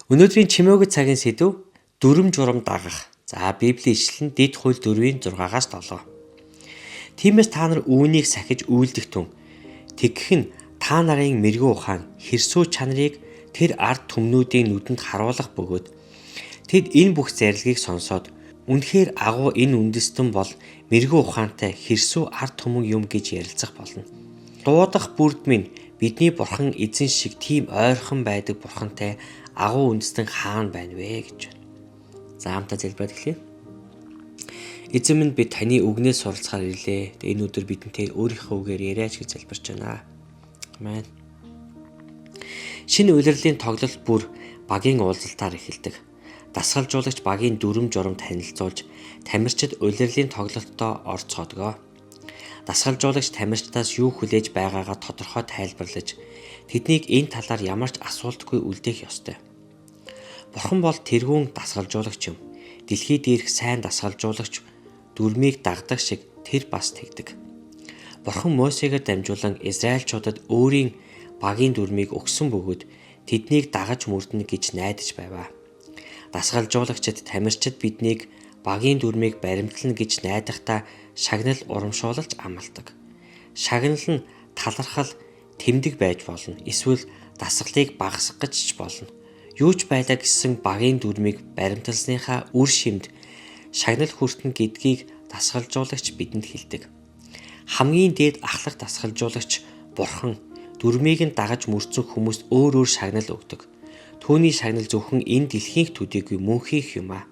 Өнөөдрийн чимээгүй цагийн сэдв дүрм журам дагах. За Библийн ишлэл нь Дэд хууль 4-6-аас 7. Тиймээс та нар үүнийг сахиж үйлдэх тун. Тэгэх нь та нарын мэрэгүү ухаан хэрсүү чанарыг тэр ард түмнүүдийн нүдэнд харуулах бөгөөд тэд энэ бүх зарилгийг сонсоод үнэхээр агуу энэ үндэстэн бол мэрэгүү ухаантай хэрсүү ард түмэн юм гэж ярилцах болно. Дуудах бүрд минь бидний бурхан эзэн шиг тийм ойрхон байдаг бурхантай агуу үндэстэн хаана байна вэ гэж байна. За хамтаа залбираад эхлэе. Эзэн минь би таны үгнээс суралцахаар ирлээ. Энэ өдөр бидэнтэй өөрийнхөө үгээр яриач гэж залбирч байна. Амен. Шинэ улирлын тоглолт бүр багийн уулзалтаар эхэлдэг. Дасгалжуулагч багийн дүрм журам танилцуулж тамирчид улирлын тоглолтод орцгоодгоо. Дасгалжуулагч тамирчдаас юу хүлээж байгаагаа тодорхой тайлбарлаж тэднийг энэ талаар ямар ч асуултгүй үлдээх ёстой. Бурхан бол тэргүүн дасгалжуулагч юм. Дэлхий дээрх сайн дасгалжуулагч дүрмийг дагдаг шиг тэр бас тэгдэг. Бурхан Мосегээр дамжуулан Израильчуудад өөрийн багийн дүрмийг өгсөн бөгөөд тэднийг дагаж мөрдөнө гэж найдаж байваа. Дасгалжуулагчид тамирчид биднийг багийн дүрмийг баримтлана гэж найдахдаа шагнал урамшуулж амладаг. Шагнал нь талархал тэмдэг байж болно. Эсвэл дасгалыг багасгах гэж ч болно. Юу ч байлаа гэсэн багийн дүрмийг баримтлсныхаа үр шимд шагнал хүртэн гэдгийг дасгалжуулагч бидэнд хэлдэг. Хамгийн дээд ахлах дасгалжуулагч Бурхан дүрмийг нь дагаж мөрцөн хүмүүст өөр шагнал өгдөг. Түүний шагнал зөвхөн энэ дэлхийх төдийгүй мөнхийх юм аа.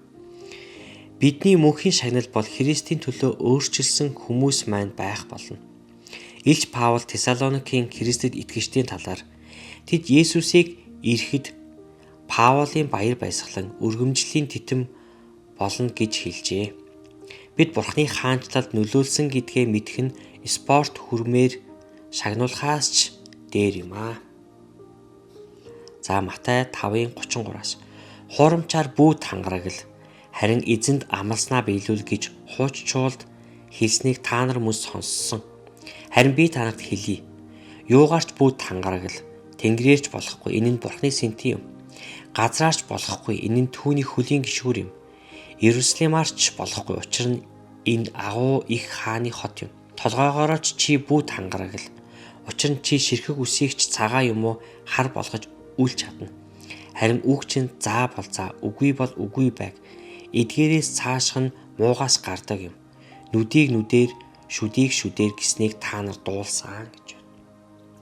Бидний мөнхийн шагнал бол Христийн төлөө өөрчилсөн хүмүүс маань байх болно. Илч Паул Тесалоникийн Христэд итгэжтийн талаар тэд Есүсийг ирэхэд Паулын баяр баясгалан өргөмжлийн титэм болно гэж хэлжээ. Бид Бурханы хаанчлалд нөлөөлсөн гэдгээ мэдэх нь спорт хүрмээр шагнуулахаас ч дээр юм аа. За Матай 5:33-аас хуурамчаар бүү тангарагл харин эзэнд амласнаа биелүүл гэж хууччуулд хэлснийг та нар мөн сонссон. Харин би танарт хэлье. Юугаарч бүү тангарагл тэнгэрээрч болохгүй. Энэ нь Бурханы сэнтий юм. Газраарч болохгүй. Энэ нь түүний хөлийн гишүүр юм. Иерусалимаарч болохгүй. Учир нь энэ агуу их хааны хот юм. Толгоогоорооч чи бүү тангарагл. Учир нь чи ширхэг үсийгч цагаан юм уу хар болгож үл чадна. Харин үг чинь заа бол заа, үгүй бол үгүй байг. Эдгээрээс цаашх нь муугаас гардаг юм. Нүдийг нүдээр, шүдийг шүдээр гэснийг та нар дуулсан гэж байна.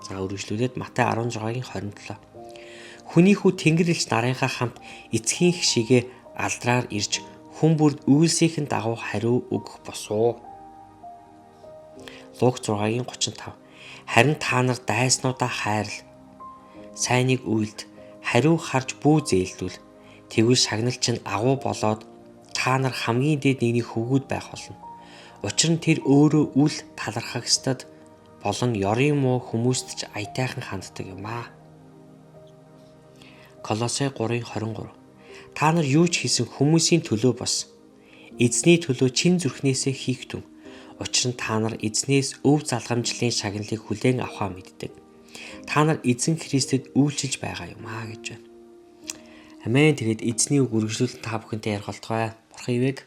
За үргэлжлүүлээд Матай 16:27. Хүний хүү Тэнгэр элч нарынхаа хамт эцгийн хшигээ алдраар ирж хүн бүрд үйлсийнхэн дагуу хариу өгөх босуу. Луг 6:35. Харин та нар дайснуудаа хайрл. Сайныг үйлд, хариу харж бүү зээлдүүл. Тэгвэл шагнал чинь агуу болоод та нар хамгийн дээд нэгний хөвгүүд байх болно. Учир нь тэр өөрөө үл талархагчдад болон ёрын муу хүмүүст ч аятайхан ханддаг юм аа. Колосай 3:23. Та нар юу ч хийсэн хүмүүсийн төлөө бос. Эзний төлөө чин зүрхнээсээ хийх түн. Учир нь та нар эзнээс өв залгамжлын шагналыг хүлээн авахаа мэддэг. Та нар эзэн Христэд үйлчилж байгаа юм аа гэж байна. Амен. Тэгээд эзний үг үргэлжлүүлэн та бүхэнтэй ярих болтугай. Бурхан ивэг